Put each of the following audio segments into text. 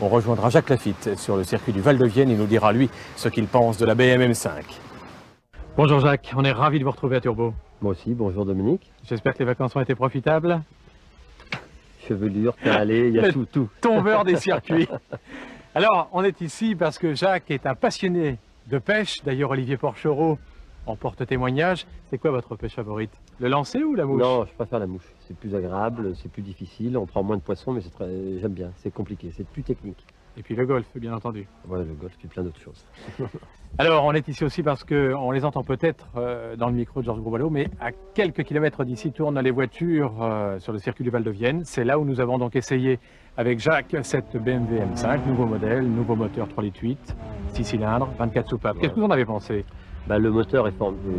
On rejoindra Jacques Lafitte sur le circuit du Val de Vienne. Il nous dira, lui, ce qu'il pense de la BM M5. Bonjour Jacques, on est ravis de vous retrouver à Turbo. Moi aussi, bonjour Dominique. J'espère que les vacances ont été profitables. Chevelure, terre allée, il y a tout. Tombeur des circuits. Alors, on est ici parce que Jacques est un passionné de pêche. D'ailleurs, Olivier Porchereau en porte témoignage. C'est quoi votre pêche favorite? Le lancer ou la mouche? Non, je préfère la mouche. C'est plus agréable, c'est plus difficile, on prend moins de poissons, mais j'aime bien. C'est compliqué, c'est plus technique. Et puis le golf, bien entendu. Ouais, le golf, puis plein d'autres choses. Alors, on est ici aussi parce qu'on les entend peut-être dans le micro de Georges Gros-Boileau, mais à quelques kilomètres d'ici tournent les voitures sur le circuit du Val de Vienne. C'est là où nous avons donc essayé avec Jacques cette BMW M5, nouveau modèle, nouveau moteur 3,8 litres, 6 cylindres, 24 soupapes. Qu'est-ce que vous en avez pensé? Le moteur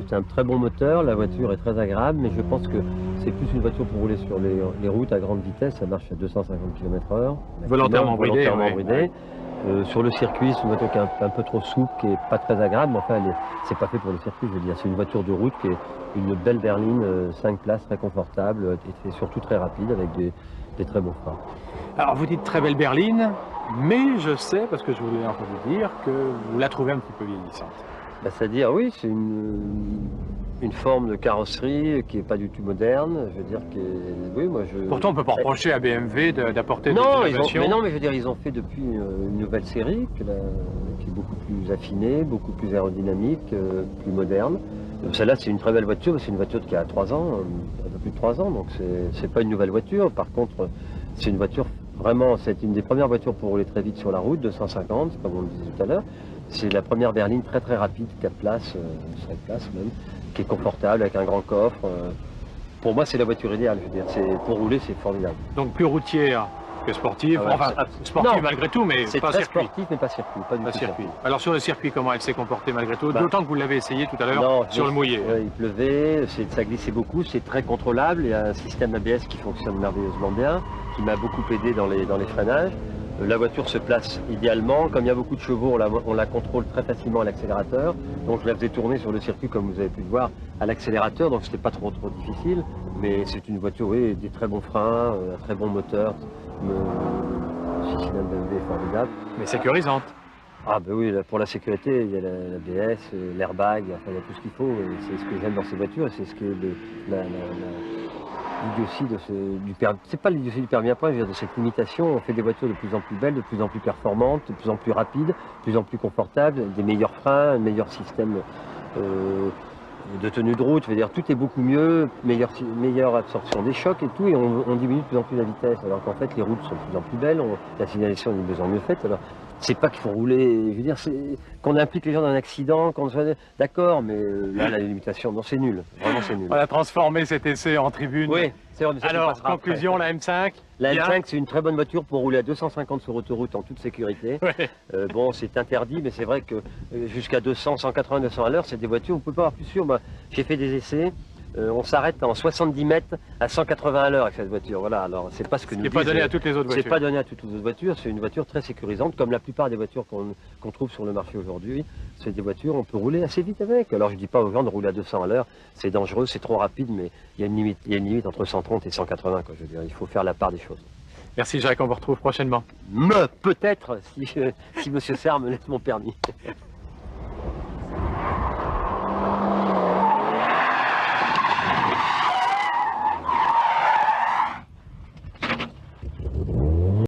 c'est un très bon moteur, la voiture est très agréable, mais je pense que c'est plus une voiture pour rouler sur les routes à grande vitesse, ça marche à 250 km/h. Volontairement bridé. Ouais. Sur le circuit, c'est une voiture qui est un peu trop souple, qui n'est pas très agréable, mais enfin, c'est pas fait pour le circuit, je veux dire. C'est une voiture de route qui est une belle berline, 5 places, très confortable, et surtout très rapide, avec des très beaux freins. Alors, vous dites très belle berline, mais je sais, parce que je vous l'ai entendu dire, que vous la trouvez un petit peu vieillissante. C'est-à-dire, oui, c'est une forme de carrosserie qui n'est pas du tout moderne. Je veux dire que, oui, moi je... Pourtant, on ne peut pas reprocher à BMW d'apporter de l'innovation. Mais non, mais je veux dire, ils ont fait depuis une nouvelle série qui est beaucoup plus affinée, beaucoup plus aérodynamique, plus moderne. Celle-là, c'est une très belle voiture, c'est une voiture qui a 3 ans, un peu plus de 3 ans, donc c'est pas une nouvelle voiture. Par contre, c'est une voiture, vraiment, c'est une des premières voitures pour rouler très vite sur la route, 250, comme on le disait tout à l'heure. C'est la première berline très très rapide, 4 places, 5 places même, qui est confortable avec un grand coffre. Pour moi, c'est la voiture idéale. Je veux dire, pour rouler, c'est formidable. Donc plus routière que sportive, sportive malgré tout, mais c'est pas très circuit. Sportif, mais pas circuit, pas du tout circuit. Alors sur le circuit, comment elle s'est comportée malgré tout? D'autant que vous l'avez essayé tout à l'heure sur le mouillé. Il pleuvait, ça glissait beaucoup, c'est très contrôlable. Il y a un système ABS qui fonctionne merveilleusement bien, qui m'a beaucoup aidé dans les freinages. La voiture se place idéalement. Comme il y a beaucoup de chevaux, on la contrôle très facilement à l'accélérateur. Donc je la faisais tourner sur le circuit, comme vous avez pu le voir, à l'accélérateur. Donc c'était pas trop difficile. Mais c'est une voiture, oui, des très bons freins, un très bon moteur. 6 cylindres BMW formidable. Mais sécurisante. Ah ben oui, pour la sécurité, il y a l'ABS, l'airbag, enfin il y a tout ce qu'il faut. C'est ce que j'aime dans ces voitures, c'est ce que l'idiotie c'est pas l'idiotie du permis à point, je veux dire, de cette limitation. On fait des voitures de plus en plus belles, de plus en plus performantes, de plus en plus rapides, de plus en plus confortables, des meilleurs freins, un meilleur système de tenue de route. Je veux dire, tout est beaucoup mieux, meilleure absorption des chocs et tout, et on diminue de plus en plus la vitesse. Alors qu'en fait, les routes sont de plus en plus belles, la signalisation est de mieux en mieux faite. Alors, c'est pas qu'il faut rouler, je veux dire, qu'on implique les gens dans un accident, qu'on soit d'accord, mais là, la limitation, non, c'est nul, vraiment c'est nul. On a transformé cet essai en tribune. Oui, c'est vrai. Alors, conclusion, après. La M5 La M5, c'est une très bonne voiture pour rouler à 250 sur autoroute en toute sécurité. Ouais. Bon, c'est interdit, mais c'est vrai que jusqu'à 200, 180, 200 à l'heure, c'est des voitures, on ne peut pas avoir plus sûr. J'ai fait des essais. On s'arrête en 70 mètres à 180 à l'heure avec cette voiture. Voilà, alors c'est pas ce que nous disent. C'est pas donné à toutes les autres voitures. C'est pas donné à toutes les autres voitures, c'est une voiture très sécurisante, comme la plupart des voitures qu'on trouve sur le marché aujourd'hui. C'est des voitures, on peut rouler assez vite avec. Alors je dis pas aux gens de rouler à 200 à l'heure, c'est dangereux, c'est trop rapide, mais il y a une limite entre 130 et 180, quoi. Je veux dire, il faut faire la part des choses. Merci Jacques, on vous retrouve prochainement. Peut-être, si Monsieur Serre me laisse mon permis.